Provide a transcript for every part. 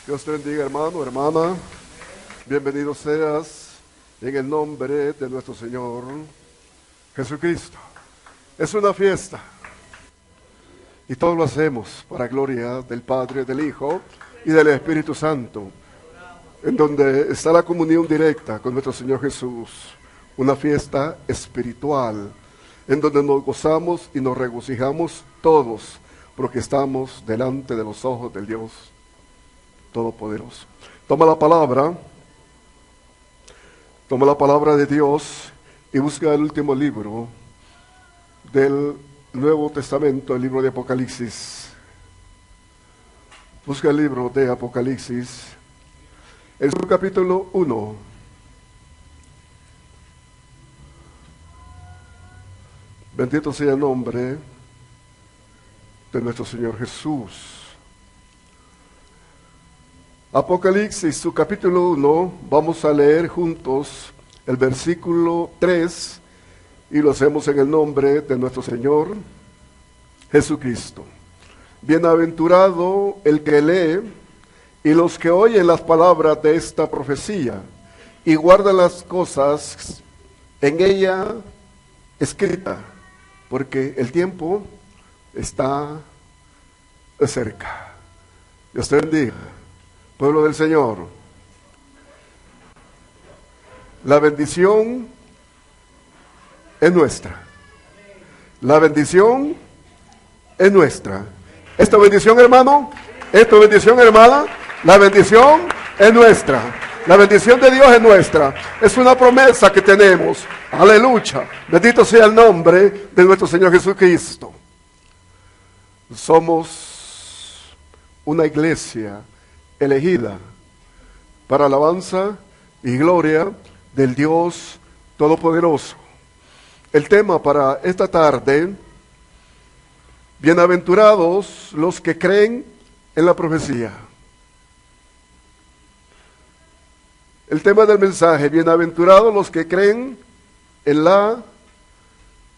Dios te bendiga, hermano, hermana. Bienvenido seas en el nombre de nuestro Señor Jesucristo. Es una fiesta y todos lo hacemos para gloria del Padre, del Hijo y del Espíritu Santo, en donde está la comunión directa con nuestro Señor Jesús. Una fiesta espiritual, en donde nos gozamos y nos regocijamos todos, porque estamos delante de los ojos del Dios Todopoderoso. Toma la palabra de Dios y busca el último libro del Nuevo Testamento, el libro de Apocalipsis. Busca el libro de Apocalipsis, en su capítulo 1. Bendito sea el nombre de nuestro Señor Jesús. Apocalipsis, su capítulo 1, vamos a leer juntos el versículo 3 y lo hacemos en el nombre de nuestro Señor Jesucristo. Bienaventurado el que lee y los que oyen las palabras de esta profecía y guardan las cosas en ella escritas, porque el tiempo está cerca. Dios te bendiga, pueblo del Señor. La bendición es nuestra. La bendición es nuestra. Esta bendición, hermano, esta bendición, hermana, la bendición es nuestra. La bendición de Dios es nuestra. Es una promesa que tenemos. Aleluya. Bendito sea el nombre de nuestro Señor Jesucristo. Somos una iglesia elegida para alabanza y gloria del Dios Todopoderoso. El tema para esta tarde: bienaventurados los que creen en la profecía. El tema del mensaje: bienaventurados los que creen en la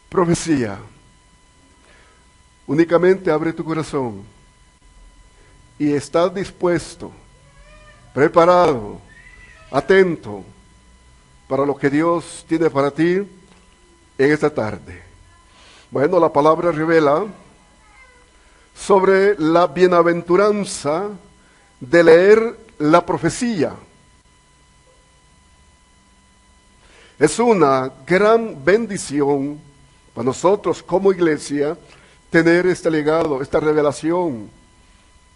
profecía. Únicamente abre tu corazón y estás dispuesto, preparado, atento para lo que Dios tiene para ti en esta tarde. Bueno, la palabra revela sobre la bienaventuranza de leer la profecía. Es una gran bendición para nosotros como iglesia tener este legado, esta revelación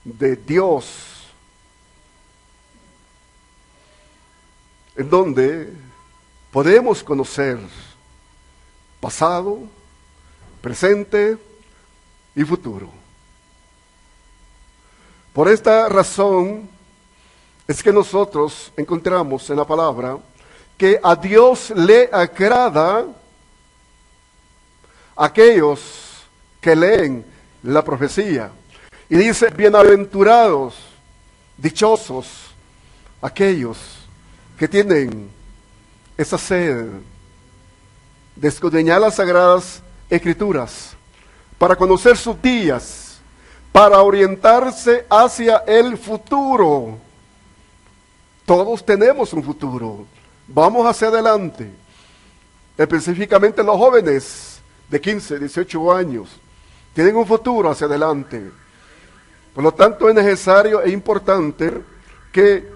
de Dios, en donde podemos conocer pasado, presente y futuro. Por esta razón es que nosotros encontramos en la palabra que a Dios le agrada aquellos que leen la profecía. Y dice: bienaventurados, dichosos, aquellos que tienen esa sed de escudriñar las sagradas escrituras, para conocer sus días, para orientarse hacia el futuro. Todos tenemos un futuro. Vamos hacia adelante. Específicamente los jóvenes de 15, 18 años tienen un futuro hacia adelante. Por lo tanto, es necesario e importante que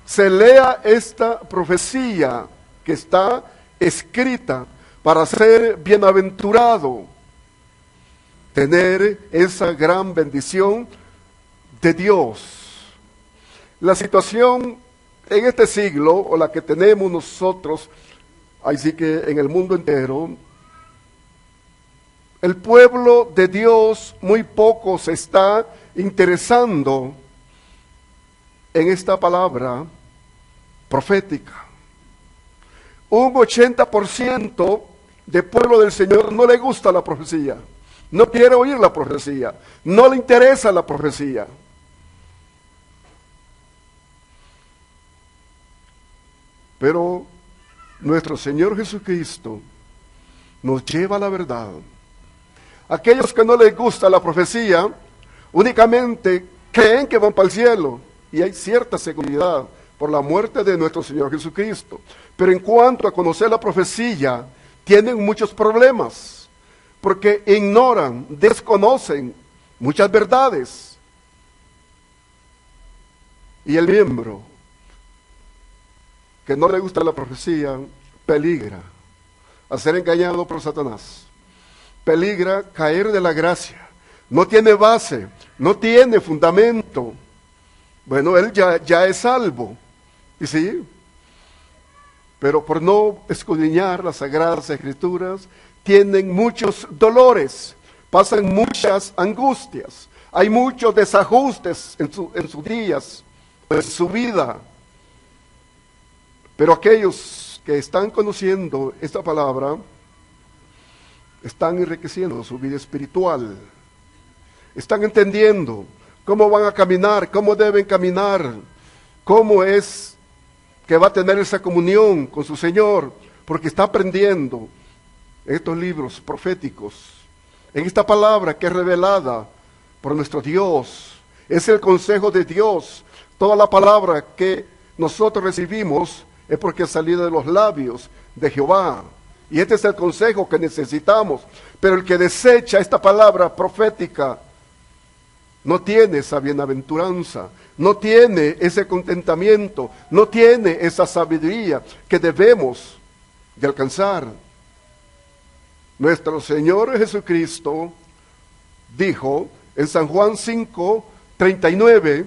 se lea esta profecía que está escrita para ser bienaventurado, tener esa gran bendición de Dios. La situación en este siglo, o la que tenemos nosotros, así que en el mundo entero, el pueblo de Dios muy poco se está interesando en esta palabra profética. Un 80% del pueblo del Señor no le gusta la profecía, no quiere oír la profecía, no le interesa la profecía. Pero nuestro Señor Jesucristo nos lleva a la verdad. Aquellos que no les gusta la profecía únicamente creen que van para el cielo, y hay cierta seguridad por la muerte de nuestro Señor Jesucristo. Pero en cuanto a conocer la profecía, tienen muchos problemas, porque ignoran, desconocen muchas verdades. Y el miembro que no le gusta la profecía, peligra a ser engañado por Satanás. Peligra caer de la gracia. No tiene base, no tiene fundamento. Bueno, él ya es salvo. Y sí, pero por no escudriñar las Sagradas Escrituras, tienen muchos dolores, pasan muchas angustias, hay muchos desajustes en sus días, en su vida. Pero aquellos que están conociendo esta palabra, están enriqueciendo su vida espiritual, están entendiendo cómo van a caminar, cómo deben caminar, cómo es que va a tener esa comunión con su Señor, porque está aprendiendo estos libros proféticos, en esta palabra que es revelada por nuestro Dios. Es el consejo de Dios. Toda la palabra que nosotros recibimos es porque ha salido de los labios de Jehová. Y este es el consejo que necesitamos. Pero el que desecha esta palabra profética no tiene esa bienaventuranza, no tiene ese contentamiento, no tiene esa sabiduría que debemos de alcanzar. Nuestro Señor Jesucristo dijo en San Juan 5:39,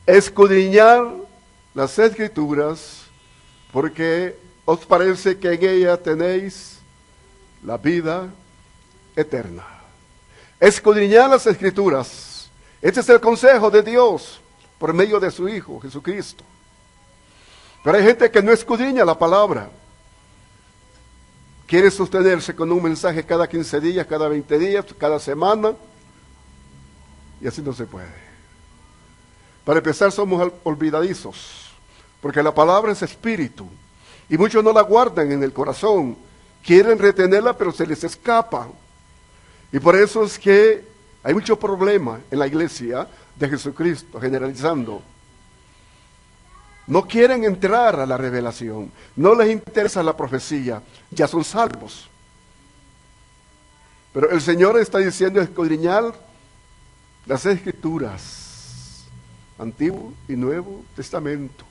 escudriñar las Escrituras, porque os parece que en ella tenéis la vida eterna. Escudriñar las Escrituras. Este es el consejo de Dios por medio de su Hijo Jesucristo. Pero hay gente que no escudriña la palabra. Quiere sostenerse con un mensaje cada 15 días, cada 20 días, cada semana, y así no se puede. Para empezar, somos olvidadizos, porque la palabra es espíritu, y muchos no la guardan en el corazón, quieren retenerla, pero se les escapa. Y por eso es que hay mucho problema en la iglesia de Jesucristo, generalizando. No quieren entrar a la revelación, no les interesa la profecía, ya son salvos. Pero el Señor está diciendo escudriñar las Escrituras, Antiguo y Nuevo Testamento.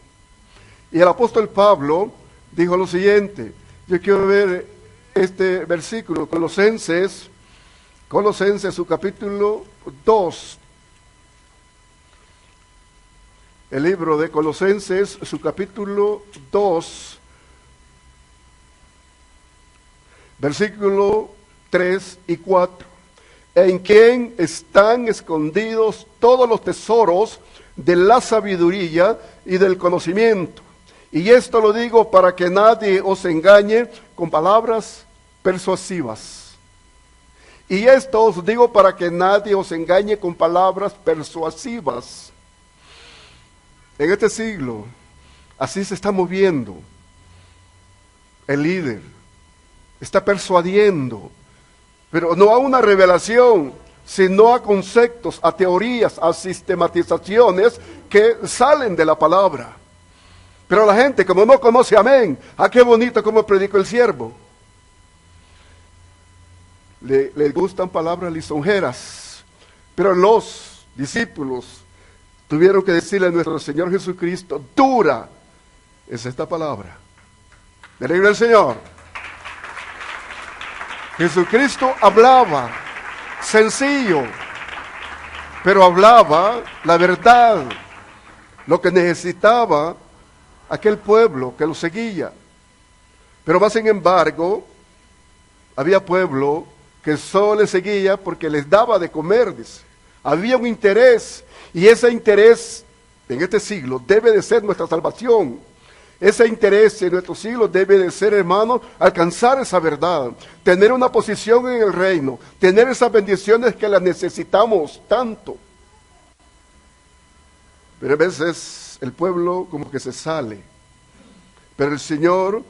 Y el apóstol Pablo dijo lo siguiente, yo quiero ver este versículo, Colosenses su capítulo 2. El libro de Colosenses, su capítulo 2, versículo 3 y 4. En quien están escondidos todos los tesoros de la sabiduría y del conocimiento. Y esto lo digo para que nadie os engañe con palabras persuasivas. Y esto os digo para que nadie os engañe con palabras persuasivas. En este siglo, así se está moviendo el líder. Está persuadiendo, pero no a una revelación, sino a conceptos, a teorías, a sistematizaciones que salen de la palabra. Pero la gente, como no conoce amén, qué bonito como predicó el siervo. Le gustan palabras lisonjeras, pero los discípulos tuvieron que decirle a nuestro Señor Jesucristo, dura es esta palabra. Dele al Señor. Jesucristo hablaba sencillo, pero hablaba la verdad, lo que necesitaba aquel pueblo que lo seguía. Pero más sin embargo, había pueblo que solo le seguía porque les daba de comer, dice. Había un interés, y ese interés en este siglo debe de ser nuestra salvación. Ese interés en nuestro siglo debe de ser, hermano, alcanzar esa verdad, tener una posición en el reino, tener esas bendiciones que las necesitamos tanto. Pero a veces el pueblo como que se sale. Pero el Señor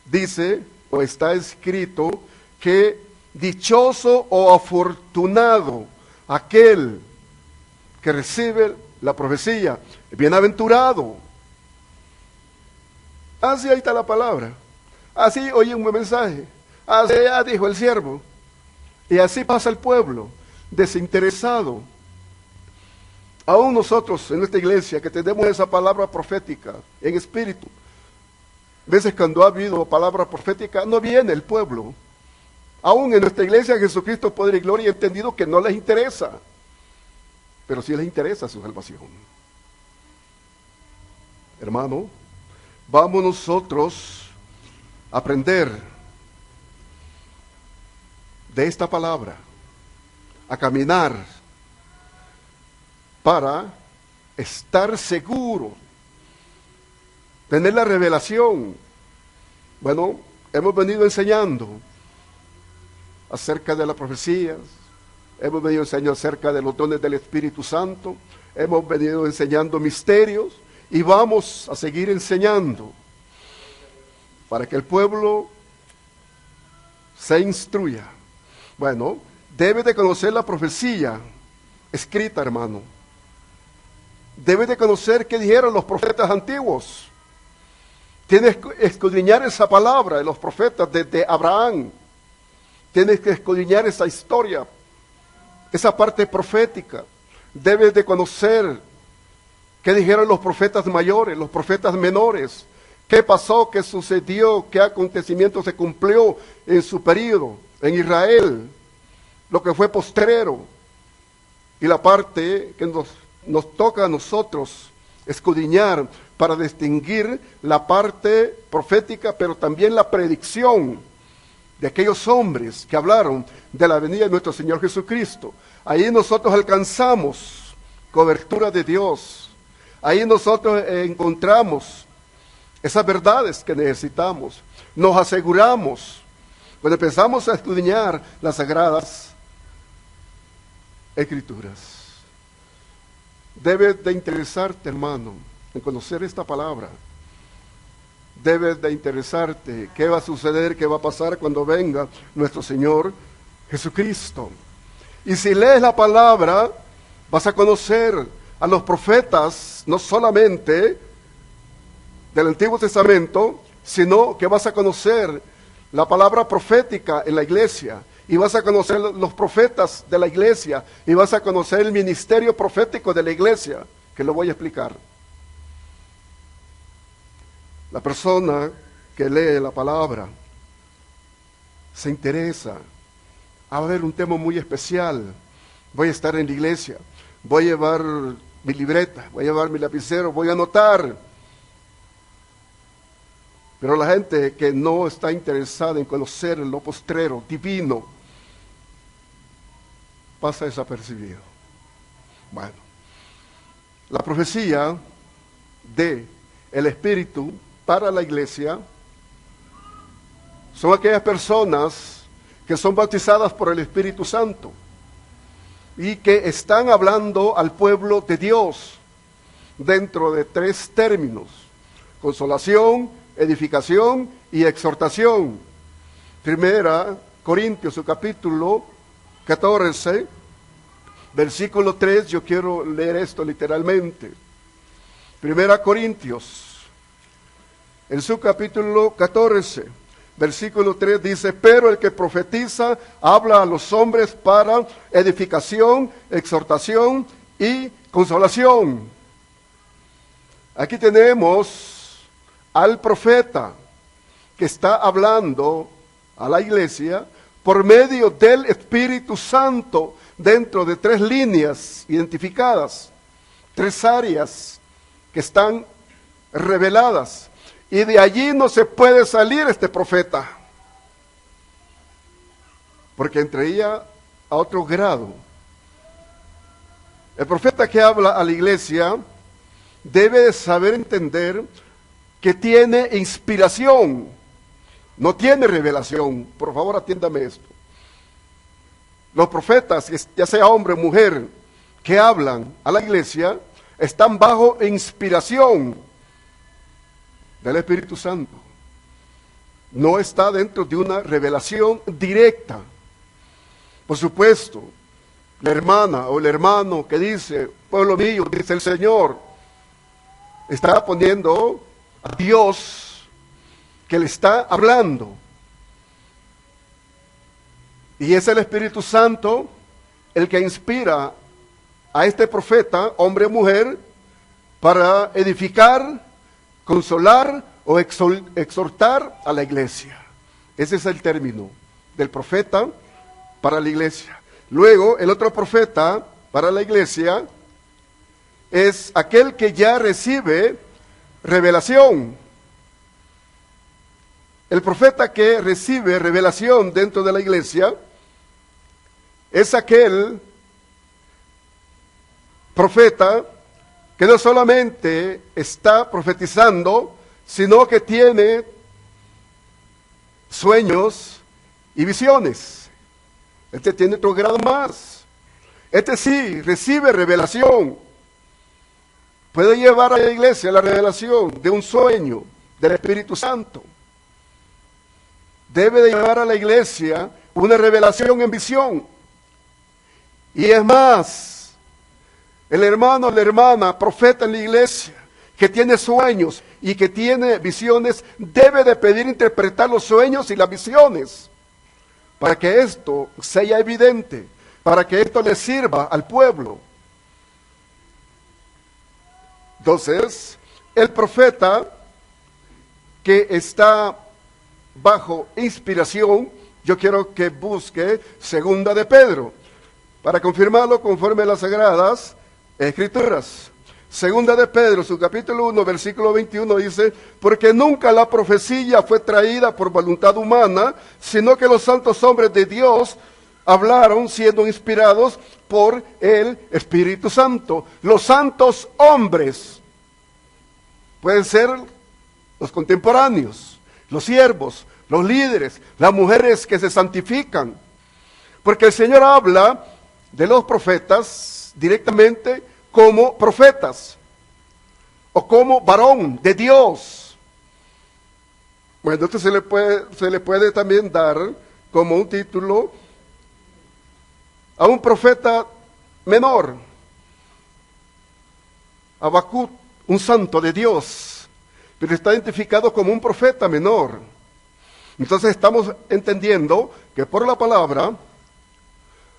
dice, o está escrito, que dichoso o afortunado aquel que recibe la profecía. Bienaventurado. Así ahí está la palabra. Así oye un buen mensaje. Así ya dijo el siervo. Y así pasa el pueblo, desinteresado. Aún nosotros en esta iglesia que tenemos esa palabra profética en espíritu, a veces cuando ha habido palabra profética no viene el pueblo. Aún en nuestra iglesia Jesucristo Poder y Gloria ha entendido que no les interesa, pero sí les interesa su salvación. Hermano, vamos nosotros a aprender de esta palabra, a caminar para estar seguro, tener la revelación. Bueno, hemos venido enseñando acerca de las profecías, hemos venido enseñando acerca de los dones del Espíritu Santo, hemos venido enseñando misterios y vamos a seguir enseñando para que el pueblo se instruya. Bueno, debe de conocer la profecía escrita, hermano. Debe de conocer qué dijeron los profetas antiguos. Tienes que escudriñar esa palabra de los profetas desde Abraham. Tienes que escudriñar esa historia, esa parte profética. Debes de conocer qué dijeron los profetas mayores, los profetas menores. ¿Qué pasó? ¿Qué sucedió? ¿Qué acontecimiento se cumplió en su periodo en Israel? Lo que fue postrero. Y la parte que nos toca a nosotros escudriñar para distinguir la parte profética, pero también la predicción de aquellos hombres que hablaron de la venida de nuestro Señor Jesucristo. Ahí nosotros alcanzamos cobertura de Dios. Ahí nosotros encontramos esas verdades que necesitamos. Nos aseguramos, cuando empezamos a escudriñar las Sagradas Escrituras. Debes de interesarte, hermano, en conocer esta palabra. Debes de interesarte qué va a suceder, qué va a pasar cuando venga nuestro Señor Jesucristo. Y si lees la palabra, vas a conocer a los profetas, no solamente del Antiguo Testamento, sino que vas a conocer la palabra profética en la iglesia, y vas a conocer los profetas de la iglesia, y vas a conocer el ministerio profético de la iglesia, que lo voy a explicar. La persona que lee la palabra se interesa. Va a haber un tema muy especial. Voy a estar en la iglesia, voy a llevar mi libreta, voy a llevar mi lapicero, voy a anotar. Pero la gente que no está interesada en conocer lo postrero, divino, pasa desapercibido. Bueno, la profecía de el Espíritu para la iglesia son aquellas personas que son bautizadas por el Espíritu Santo y que están hablando al pueblo de Dios dentro de 3 términos: consolación, edificación y exhortación. Primera Corintios, su capítulo 14, versículo 3, yo quiero leer esto literalmente. Primera Corintios, en su capítulo 14, versículo 3 dice: pero el que profetiza habla a los hombres para edificación, exhortación y consolación. Aquí tenemos al profeta que está hablando a la iglesia por medio del Espíritu Santo dentro de 3 líneas identificadas, 3 áreas que están reveladas, y de allí no se puede salir este profeta, porque entraría a otro grado. El profeta que habla a la iglesia debe de saber entender que tiene inspiración, no tiene revelación. Por favor, atiéndame esto. Los profetas, ya sea hombre o mujer, que hablan a la iglesia, están bajo inspiración del Espíritu Santo. No está dentro de una revelación directa. Por supuesto, la hermana o el hermano que dice pueblo mío, dice el Señor. Está poniendo a Dios que le está hablando. Y es el Espíritu Santo el que inspira a este profeta, hombre o mujer, para edificar, consolar o exhortar a la iglesia. Ese es el término del profeta para la iglesia. Luego, el otro profeta para la iglesia es aquel que ya recibe revelación. El profeta que recibe revelación dentro de la iglesia es aquel profeta que no solamente está profetizando, sino que tiene sueños y visiones. Este tiene otro grado más. Este sí recibe revelación. Puede llevar a la iglesia la revelación de un sueño del Espíritu Santo. Debe de llevar a la iglesia una revelación en visión. Y es más, el hermano o la hermana, profeta en la iglesia, que tiene sueños y que tiene visiones, debe de pedir interpretar los sueños y las visiones, para que esto sea evidente, para que esto le sirva al pueblo. Entonces, el profeta que está bajo inspiración, yo quiero que busque Segunda de Pedro, para confirmarlo conforme a las Sagradas Escrituras. Segunda de Pedro, su capítulo 1, versículo 21 dice: porque nunca la profecía fue traída por voluntad humana, sino que los santos hombres de Dios hablaron siendo inspirados por el Espíritu Santo. Los santos hombres pueden ser los contemporáneos, los siervos, los líderes, las mujeres que se santifican, porque el Señor habla de los profetas directamente como profetas o como varón de Dios. Bueno, esto se le puede también dar como un título a un profeta menor, Habacuc, un santo de Dios, pero está identificado como un profeta menor. Entonces estamos entendiendo que por la palabra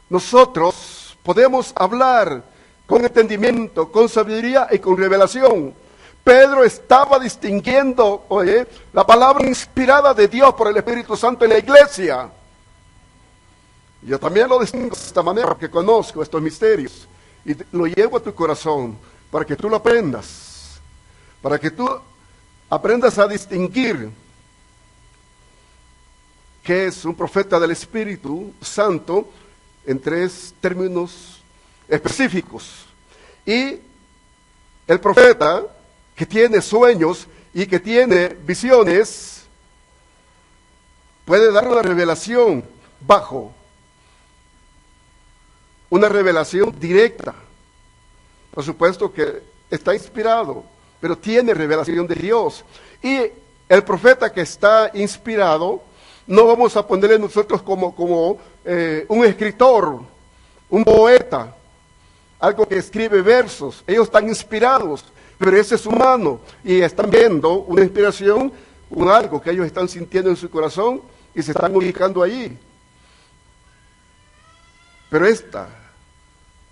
nosotros podemos hablar con entendimiento, con sabiduría y con revelación. Pedro estaba distinguiendo, la palabra inspirada de Dios por el Espíritu Santo en la iglesia. Yo también lo distingo de esta manera porque conozco estos misterios y lo llevo a tu corazón para que tú lo aprendas, para que tú aprendas a distinguir qué es un profeta del Espíritu Santo en tres términos específicos. Y el profeta que tiene sueños y que tiene visiones puede dar una revelación bajo una revelación directa. Por supuesto que está inspirado, pero tiene revelación de Dios. Y el profeta que está inspirado, no vamos a ponerle nosotros como un escritor, un poeta, algo que escribe versos. Ellos están inspirados, pero ese es humano y están viendo una inspiración, algo que ellos están sintiendo en su corazón y se están ubicando allí. Pero esta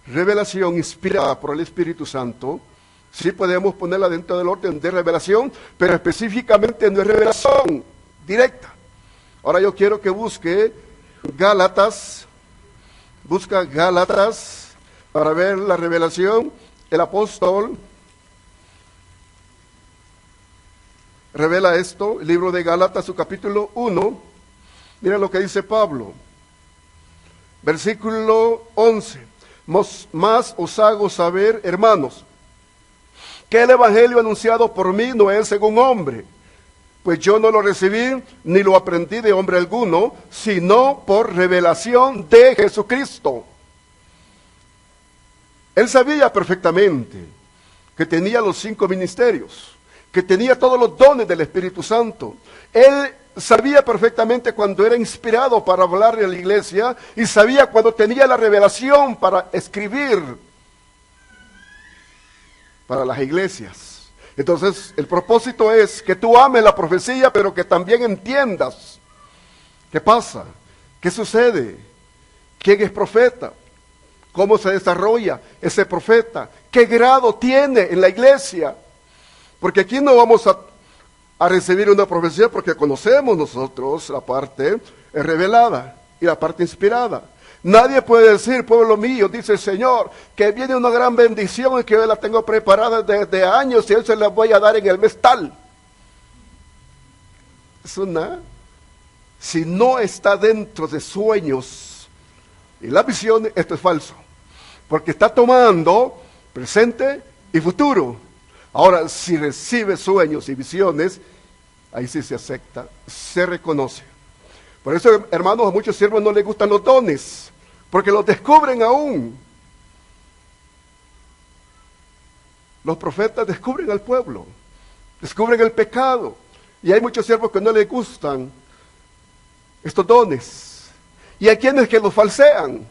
revelación inspirada por el Espíritu Santo, sí podemos ponerla dentro del orden de revelación, pero específicamente no es revelación directa. Ahora yo quiero que busque Gálatas, busca Gálatas para ver la revelación. El apóstol revela esto, el libro de Gálatas, su capítulo 1. Mira lo que dice Pablo, versículo 11. Más os hago saber, hermanos, que el evangelio anunciado por mí no es según hombre, pues yo no lo recibí ni lo aprendí de hombre alguno, sino por revelación de Jesucristo. Él sabía perfectamente que tenía los 5 ministerios, que tenía todos los dones del Espíritu Santo. Él sabía perfectamente cuando era inspirado para hablar en la iglesia y sabía cuando tenía la revelación para escribir. para las iglesias. Entonces, el propósito es que tú ames la profecía, pero que también entiendas qué pasa, qué sucede, quién es profeta, cómo se desarrolla ese profeta, qué grado tiene en la iglesia. Porque aquí no vamos a recibir una profecía porque conocemos nosotros la parte revelada y la parte inspirada. Nadie puede decir, pueblo mío, dice el Señor, que viene una gran bendición y que yo la tengo preparada desde años y Él se la voy a dar en el mes tal. Si no está dentro de sueños y la visión, esto es falso. Porque está tomando presente y futuro. Ahora, si recibe sueños y visiones, ahí sí se acepta, se reconoce. Por eso, hermanos, a muchos siervos no les gustan los dones, porque los descubren aún. Los profetas descubren al pueblo, descubren el pecado, y hay muchos siervos que no les gustan estos dones. Y hay quienes que los falsean.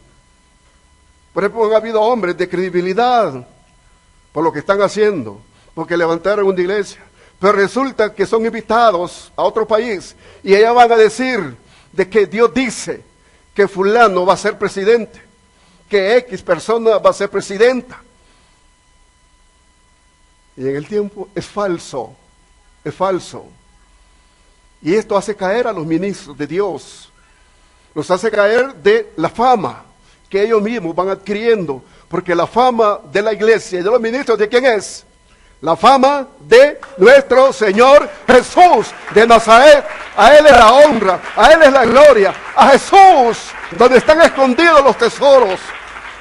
Por ejemplo, han habido hombres de credibilidad por lo que están haciendo, porque levantaron una iglesia, pero resulta que son invitados a otro país y allá van a decir de que Dios dice que fulano va a ser presidente, que X persona va a ser presidenta. Y en el tiempo es falso, es falso. Y esto hace caer a los ministros de Dios, los hace caer de la fama que ellos mismos van adquiriendo, porque la fama de la iglesia y de los ministros, ¿de quién es? La fama de nuestro Señor Jesús de Nazaret. A Él es la honra, a Él es la gloria, a Jesús, donde están escondidos los tesoros,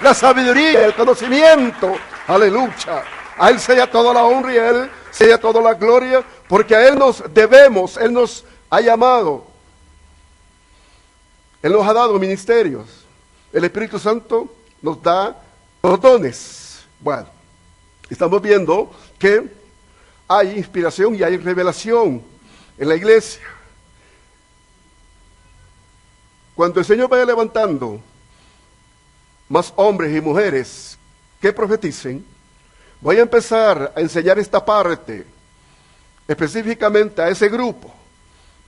la sabiduría, el conocimiento. Aleluya. A Él sea toda la honra y a Él sea toda la gloria, porque a Él nos debemos, Él nos ha llamado. Él nos ha dado ministerios. El Espíritu Santo nos da los dones. Bueno, estamos viendo que hay inspiración y hay revelación en la iglesia. Cuando el Señor vaya levantando más hombres y mujeres que profeticen, voy a empezar a enseñar esta parte específicamente a ese grupo,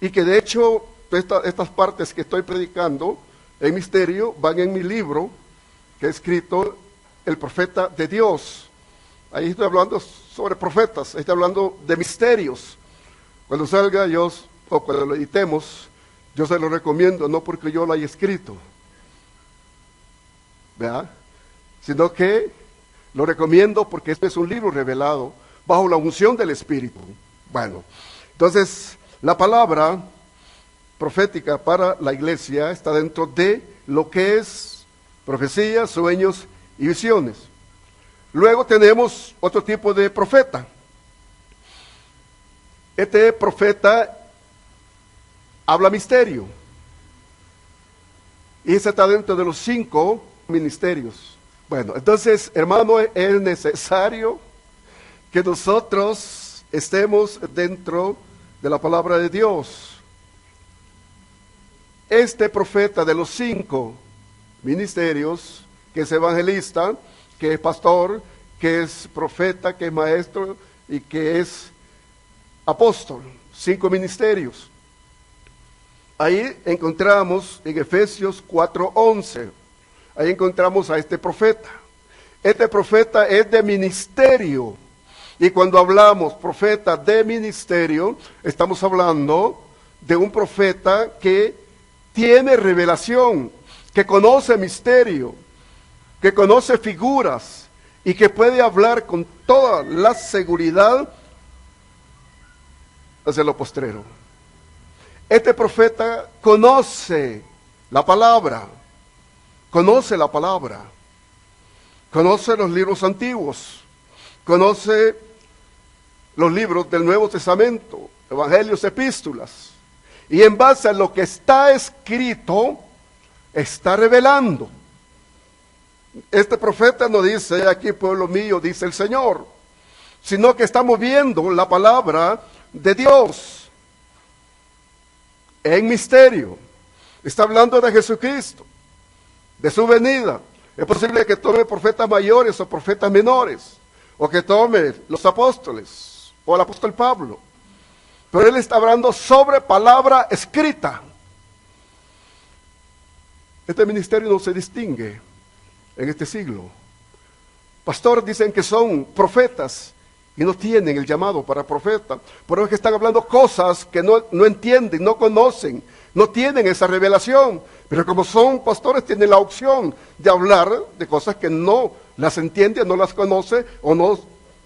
y que de hecho estas partes que estoy predicando en misterio van en mi libro que he escrito El Profeta de Dios. Ahí estoy hablando sobre profetas, estoy hablando de misterios. Cuando salga o cuando lo editemos, yo se lo recomiendo, no porque yo lo haya escrito, ¿verdad? Sino que lo recomiendo porque este es un libro revelado bajo la unción del Espíritu. Bueno, entonces la palabra profética para la iglesia está dentro de lo que es profecía, sueños y visiones. Luego tenemos otro tipo de profeta. Este profeta habla misterio. Y ese está dentro de los 5 ministerios. Bueno, entonces, hermano, es necesario que nosotros estemos dentro de la palabra de Dios. Este profeta de los 5 ministerios, que es evangelista, que es pastor, que es profeta, que es maestro y que es apóstol, 5 ministerios. Ahí encontramos en Efesios 4:11, ahí encontramos a este profeta. Este profeta es de ministerio, y cuando hablamos profeta de ministerio, estamos hablando de un profeta que tiene revelación, que conoce misterio, que conoce figuras y que puede hablar con toda la seguridad hacia lo postrero. Este profeta conoce la palabra, conoce los libros antiguos, conoce los libros del Nuevo Testamento, evangelios, epístolas, y en base a lo que está escrito, está revelando. Este profeta no dice, aquí pueblo mío, dice el Señor, sino que estamos viendo la palabra de Dios en misterio. Está hablando de Jesucristo, de su venida. Es posible que tome profetas mayores o profetas menores, o que tome los apóstoles, o el apóstol Pablo. Pero él está hablando sobre palabra escrita. Este ministerio no se distingue en este siglo. Pastores dicen que son profetas y no tienen el llamado para profeta. Por eso es que están hablando cosas que no entienden, no conocen, no tienen esa revelación. Pero como son pastores, tienen la opción de hablar de cosas que no las entiende, no las conoce o no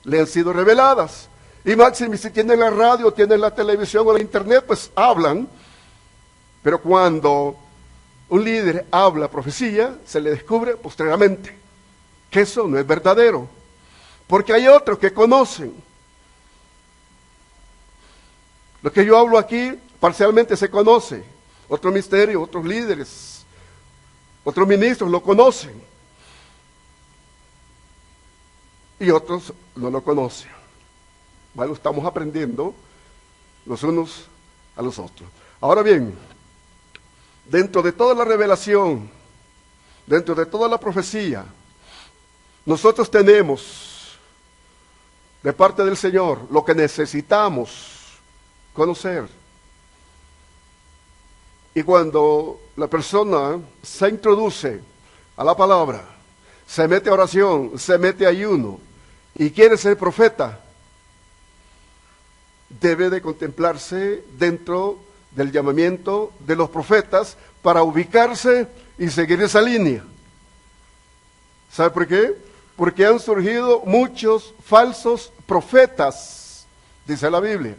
le han sido reveladas. Y máximo, si tienen la radio, tienen la televisión o la internet, pues hablan. Pero cuando un líder habla profecía, se le descubre posteriormente que eso no es verdadero. Porque hay otros que conocen. Lo que yo hablo aquí parcialmente se conoce. Otro misterio, otros líderes, otros ministros lo conocen. Y otros no lo conocen. Bueno, estamos aprendiendo los unos a los otros. Ahora bien, dentro de toda la revelación, dentro de toda la profecía, nosotros tenemos de parte del Señor lo que necesitamos conocer. Y cuando la persona se introduce a la palabra, se mete a oración, se mete a ayuno y quiere ser profeta, debe de contemplarse dentro del llamamiento de los profetas para ubicarse y seguir esa línea. ¿Sabe por qué? Porque han surgido muchos falsos profetas, dice la Biblia.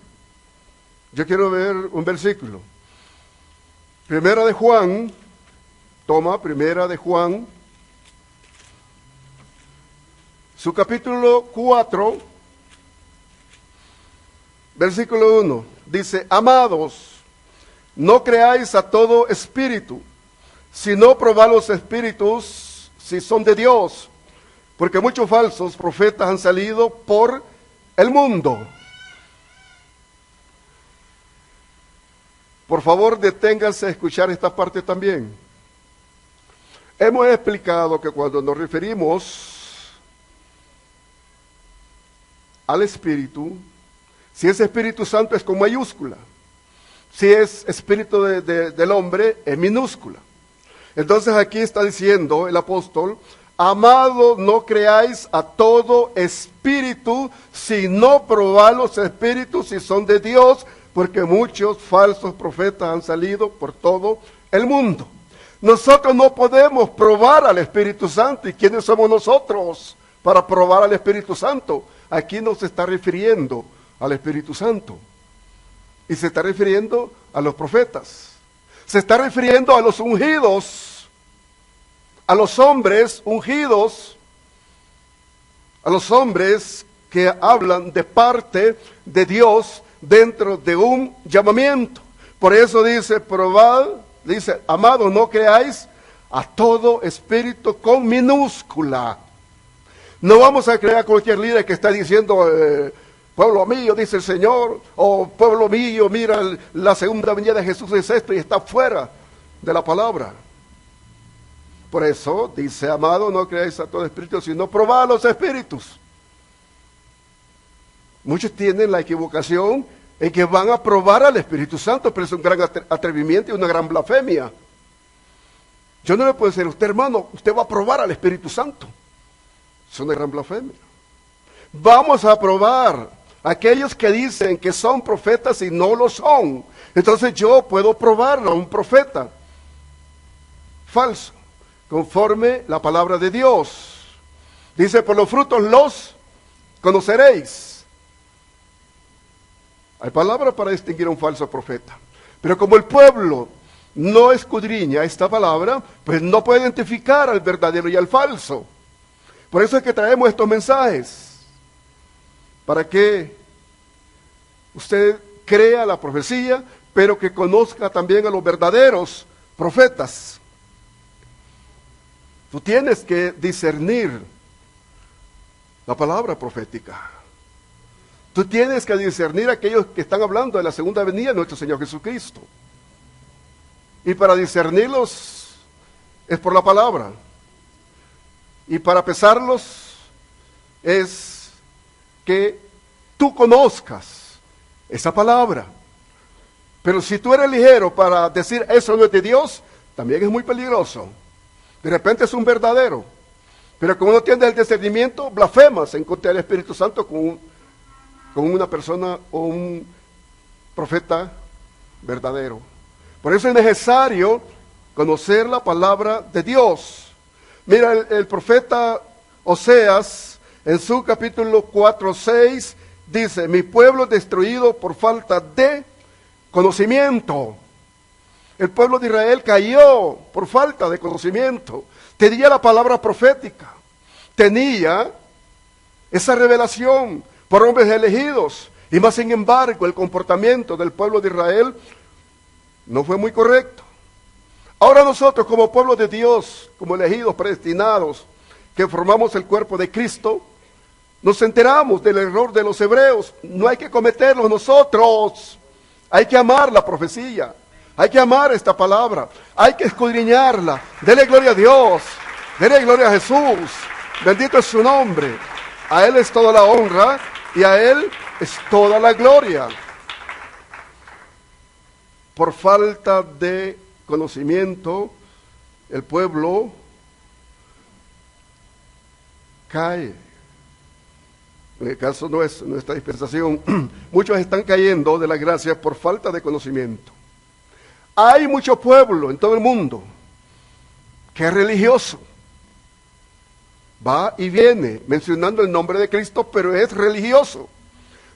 Yo quiero ver un versículo. Primera de Juan, Primera de Juan, su capítulo 4, versículo 1, dice: amados, no creáis a todo espíritu, sino probad los espíritus si son de Dios, porque muchos falsos profetas han salido por el mundo. Por favor, deténganse a escuchar esta parte también. Hemos explicado que cuando nos referimos al Espíritu, si es Espíritu Santo es con mayúscula, si es Espíritu del hombre es minúscula. Entonces aquí está diciendo el apóstol: amado, no creáis a todo espíritu, sino probad los espíritus si son de Dios, porque muchos falsos profetas han salido por todo el mundo. Nosotros no podemos probar al Espíritu Santo. ¿Y quiénes somos nosotros para probar al Espíritu Santo? Aquí no se está refiriendo al Espíritu Santo. Y se está refiriendo a los profetas. Se está refiriendo a los ungidos, a los hombres ungidos, a los hombres que hablan de parte de Dios dentro de un llamamiento. Por eso dice: probad, dice, amados, no creáis a todo espíritu con minúscula. No vamos a creer a cualquier líder que está diciendo: pueblo mío, dice el Señor, o pueblo mío, mira, la segunda venida de Jesús es esto, y está fuera de la palabra. Por eso dice: amado, no creáis a todo espíritu, sino probad los espíritus. Muchos tienen la equivocación en que van a probar al Espíritu Santo, pero es un gran atrevimiento y una gran blasfemia. Yo no le puedo decir a usted: hermano, usted va a probar al Espíritu Santo. Es una gran blasfemia. Vamos a probar aquellos que dicen que son profetas y no lo son. Entonces yo puedo probarlo a un profeta falso, conforme la palabra de Dios. Dice: por los frutos los conoceréis. Hay palabras para distinguir a un falso profeta. Pero como el pueblo no escudriña esta palabra, pues no puede identificar al verdadero y al falso. Por eso es que traemos estos mensajes, para que usted crea la profecía, pero que conozca también a los verdaderos profetas. Tú tienes que discernir la palabra profética. Tú tienes que discernir a aquellos que están hablando de la segunda venida de nuestro Señor Jesucristo. Y para discernirlos es por la palabra. Y para pesarlos es que tú conozcas esa palabra. Pero si tú eres ligero para decir eso no es de Dios, también es muy peligroso. De repente es un verdadero. Pero como no tienes el discernimiento, blasfemas en contra del Espíritu Santo con una persona o un profeta verdadero. Por eso es necesario conocer la palabra de Dios. Mira, el profeta Oseas, en su capítulo 4:6, dice: mi pueblo es destruido por falta de conocimiento. El pueblo de Israel cayó por falta de conocimiento. Tenía la palabra profética, tenía esa revelación por hombres elegidos, y más sin embargo el comportamiento del pueblo de Israel no fue muy correcto. Ahora nosotros, como pueblo de Dios, como elegidos, predestinados, que formamos el cuerpo de Cristo, nos enteramos del error de los hebreos. No hay que cometerlo nosotros. Hay que amar la profecía. Hay que amar esta palabra. Hay que escudriñarla. Dele gloria a Dios. Dele gloria a Jesús. Bendito es su nombre. A Él es toda la honra y a Él es toda la gloria. Por falta de conocimiento, el pueblo cae. En el caso nuestro, nuestra dispensación, muchos están cayendo de la gracia por falta de conocimiento. Hay mucho pueblo en todo el mundo que es religioso. Va y viene mencionando el nombre de Cristo, pero es religioso,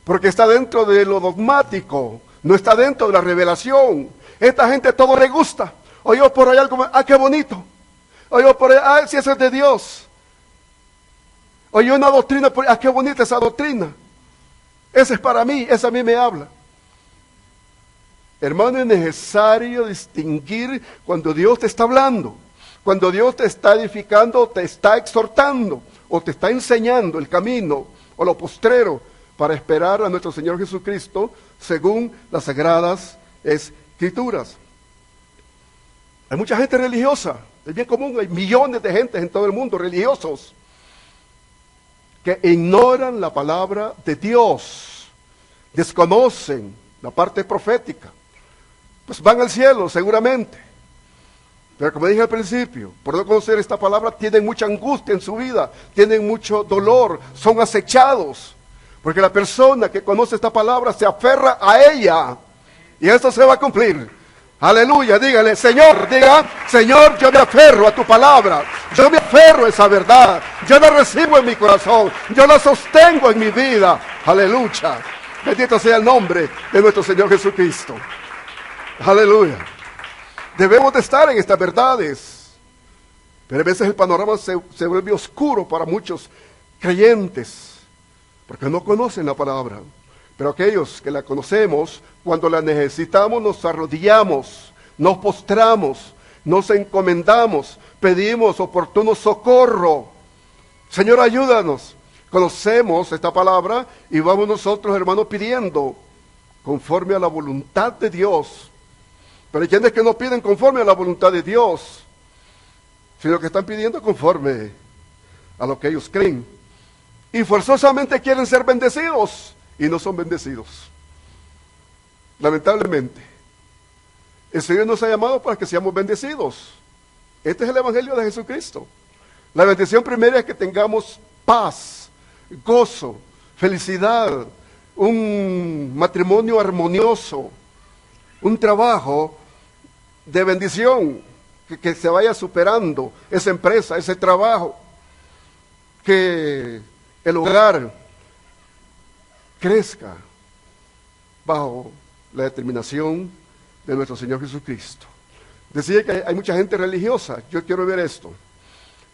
porque está dentro de lo dogmático, no está dentro de la revelación. Esta gente todo le gusta. Oyó por ahí algo, qué bonito. Oyó por ahí, si eso es de Dios. Oyó una doctrina, qué bonita esa doctrina. Esa es para mí, esa a mí me habla. Hermano, es necesario distinguir cuando Dios te está hablando, cuando Dios te está edificando, te está exhortando, o te está enseñando el camino, o lo postrero, para esperar a nuestro Señor Jesucristo, según las Sagradas Escrituras. Hay mucha gente religiosa, es bien común, hay millones de gente en todo el mundo religiosos, que ignoran la palabra de Dios, desconocen la parte profética. Pues van al cielo seguramente, pero como dije al principio, por no conocer esta palabra tienen mucha angustia en su vida, tienen mucho dolor, son acechados, porque la persona que conoce esta palabra se aferra a ella, y esto se va a cumplir. Aleluya, dígale, Señor, diga, Señor, yo me aferro a tu palabra, yo me aferro a esa verdad, yo la recibo en mi corazón, yo la sostengo en mi vida. Aleluya, bendito sea el nombre de nuestro Señor Jesucristo. Aleluya. Debemos de estar en estas verdades, pero a veces el panorama se vuelve oscuro para muchos creyentes, porque no conocen la palabra. Pero aquellos que la conocemos, cuando la necesitamos, nos arrodillamos, nos postramos, nos encomendamos, pedimos oportuno socorro. Señor, ayúdanos. Conocemos esta palabra y vamos nosotros, hermanos, pidiendo conforme a la voluntad de Dios. Pero hay quienes que no piden conforme a la voluntad de Dios, sino que están pidiendo conforme a lo que ellos creen. Y forzosamente quieren ser bendecidos y no son bendecidos. Lamentablemente, el Señor nos ha llamado para que seamos bendecidos. Este es el Evangelio de Jesucristo. La bendición primera es que tengamos paz, gozo, felicidad, un matrimonio armonioso, un trabajo de bendición, que se vaya superando esa empresa, ese trabajo, que el hogar crezca bajo la determinación de nuestro Señor Jesucristo. Decía que hay mucha gente religiosa. Yo quiero ver esto.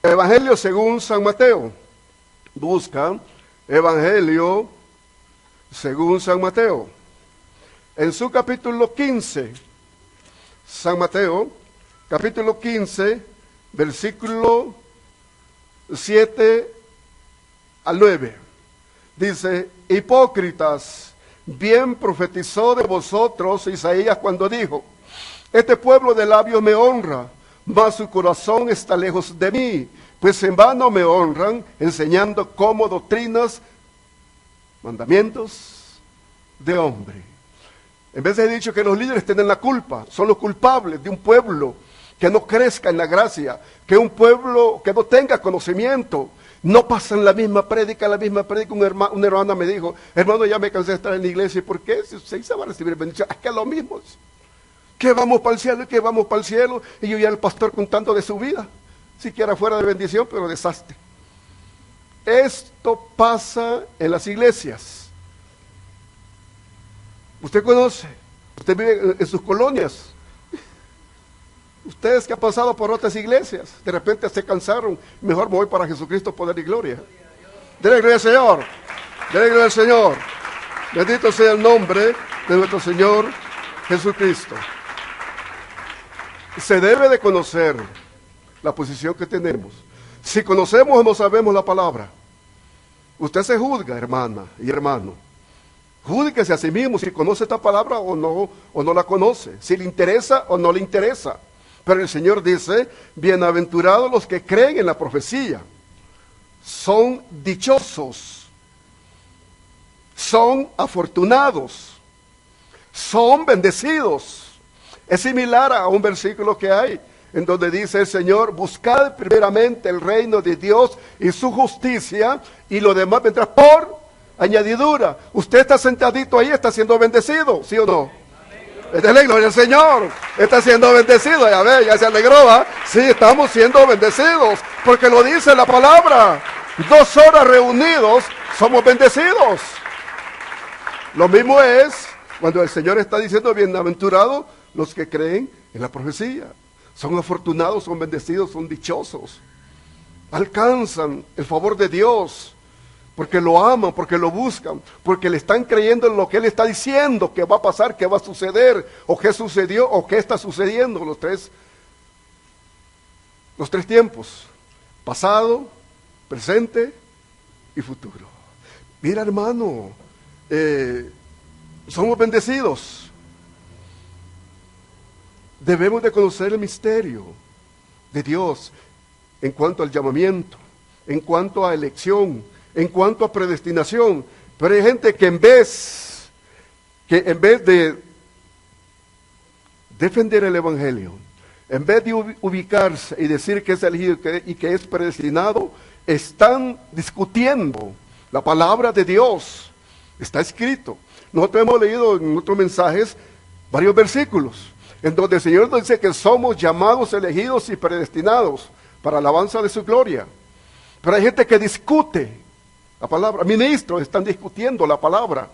Evangelio según San Mateo. Busca Evangelio según San Mateo. En su capítulo 15, San Mateo, capítulo 15, versículo 7 al 9. Dice: hipócritas, bien profetizó de vosotros Isaías cuando dijo: este pueblo de labios me honra, mas su corazón está lejos de mí, pues en vano me honran, enseñando como doctrinas mandamientos de hombre. En vez de dicho que los líderes tienen la culpa, son los culpables de un pueblo que no crezca en la gracia, que un pueblo que no tenga conocimiento, no pasan la misma prédica. Una hermana me dijo, hermano, ya me cansé de estar en la iglesia. ¿Y por qué? Si usted se va a recibir bendición, es que es lo mismo. Que vamos para el cielo y que vamos para el cielo. Y yo ya el pastor contando de su vida, siquiera fuera de bendición, pero desastre. Esto pasa en las iglesias. Usted conoce, usted vive en sus colonias. Ustedes que han pasado por otras iglesias, de repente se cansaron, mejor me voy para Jesucristo, poder y gloria. Denle gloria al Señor, denle gloria al Señor. Bendito sea el nombre de nuestro Señor Jesucristo. Se debe de conocer la posición que tenemos. Si conocemos o no sabemos la palabra, usted se juzga, hermana y hermano. Júdguese a sí mismo si conoce esta palabra o no la conoce, si le interesa o no le interesa. Pero el Señor dice, bienaventurados los que creen en la profecía, son dichosos, son afortunados, son bendecidos. Es similar a un versículo que hay en donde dice el Señor, buscad primeramente el reino de Dios y su justicia, y lo demás vendrá por añadidura. Usted está sentadito ahí, está siendo bendecido, ¿sí o no? Denle gloria al Señor, está siendo bendecido, ya ve, ya se alegró, ¿va? Sí, estamos siendo bendecidos, porque lo dice la palabra, 2 horas reunidos, somos bendecidos. Lo mismo es cuando el Señor está diciendo, bienaventurados los que creen en la profecía, son afortunados, son bendecidos, son dichosos, alcanzan el favor de Dios, porque lo aman, porque lo buscan, porque le están creyendo en lo que Él está diciendo, que va a pasar, que va a suceder, o que sucedió, o que está sucediendo, los tres tiempos, pasado, presente y futuro. Mira, hermano, somos bendecidos. Debemos de conocer el misterio de Dios en cuanto al llamamiento, en cuanto a elección, en cuanto a predestinación. Pero hay gente que en vez de defender el evangelio, en vez de ubicarse y decir que es elegido y que es predestinado, están discutiendo la palabra de Dios. Está escrito. Nosotros hemos leído en otros mensajes varios versículos en donde el Señor nos dice que somos llamados, elegidos y predestinados para alabanza de su gloria. Pero hay gente que discute la palabra. Ministros están discutiendo la palabra.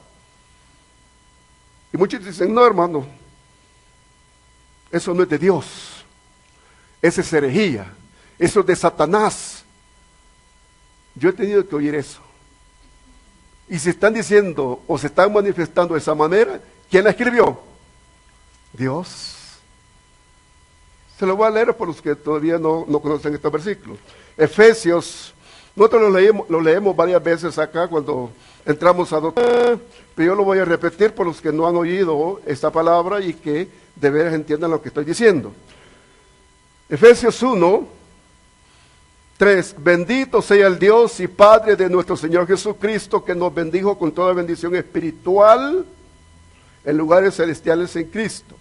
Y muchos dicen, no, hermano, eso no es de Dios. Esa es herejía. Eso es de Satanás. Yo he tenido que oír eso. Y si están diciendo o se están manifestando de esa manera, ¿quién la escribió? Dios. Se lo voy a leer por los que todavía no conocen estos versículos. Efesios. Nosotros lo leemos varias veces acá cuando entramos a doctrina, pero yo lo voy a repetir por los que no han oído esta palabra y que de veras entiendan lo que estoy diciendo. Efesios 1, 3. Bendito sea el Dios y Padre de nuestro Señor Jesucristo, que nos bendijo con toda bendición espiritual en lugares celestiales en Cristo,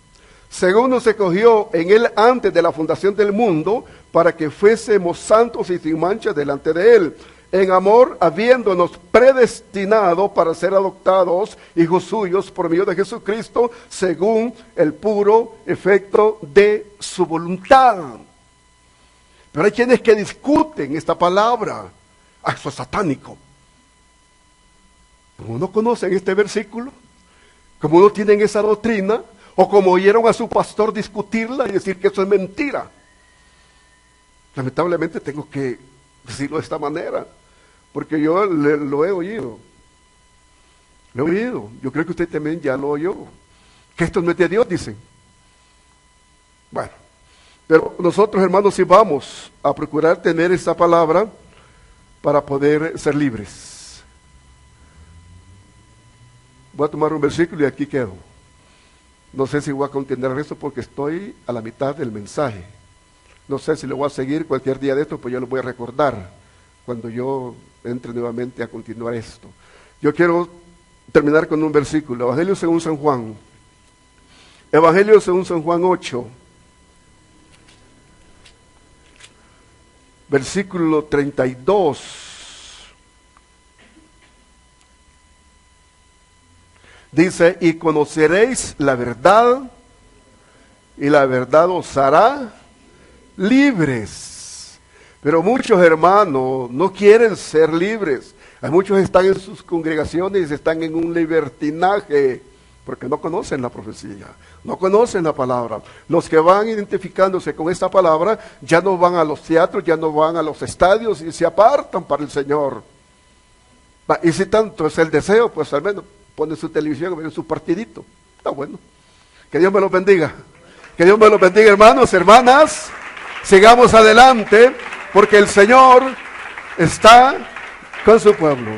según nos escogió en Él antes de la fundación del mundo, para que fuésemos santos y sin mancha delante de Él, en amor, habiéndonos predestinado para ser adoptados hijos suyos por medio de Jesucristo, según el puro efecto de su voluntad. Pero hay quienes que discuten esta palabra. Eso es satánico. Como no conocen este versículo, como no tienen esa doctrina, o como oyeron a su pastor discutirla y decir que eso es mentira. Lamentablemente tengo que decirlo de esta manera, porque yo lo he oído. Lo he oído. Yo creo que usted también ya lo oyó. Que esto no es de Dios, dicen. Bueno, pero nosotros, hermanos, sí vamos a procurar tener esta palabra para poder ser libres. Voy a tomar un versículo y aquí quedo. No sé si voy a continuar esto porque estoy a la mitad del mensaje. No sé si lo voy a seguir cualquier día de esto, pues yo lo voy a recordar cuando yo entre nuevamente a continuar esto. Yo quiero terminar con un versículo, Evangelio según San Juan. Evangelio según San Juan 8, versículo 32. Dice, y conoceréis la verdad, y la verdad os hará libres. Pero muchos hermanos no quieren ser libres. Hay muchos que están en sus congregaciones y están en un libertinaje, porque no conocen la profecía, no conocen la palabra. Los que van identificándose con esta palabra ya no van a los teatros, ya no van a los estadios y se apartan para el Señor. Y si tanto es el deseo, pues al menos ponen su televisión, ven su partidito. Está bueno. Que Dios me los bendiga. Que Dios me los bendiga, hermanos, hermanas. Sigamos adelante, porque el Señor está con su pueblo.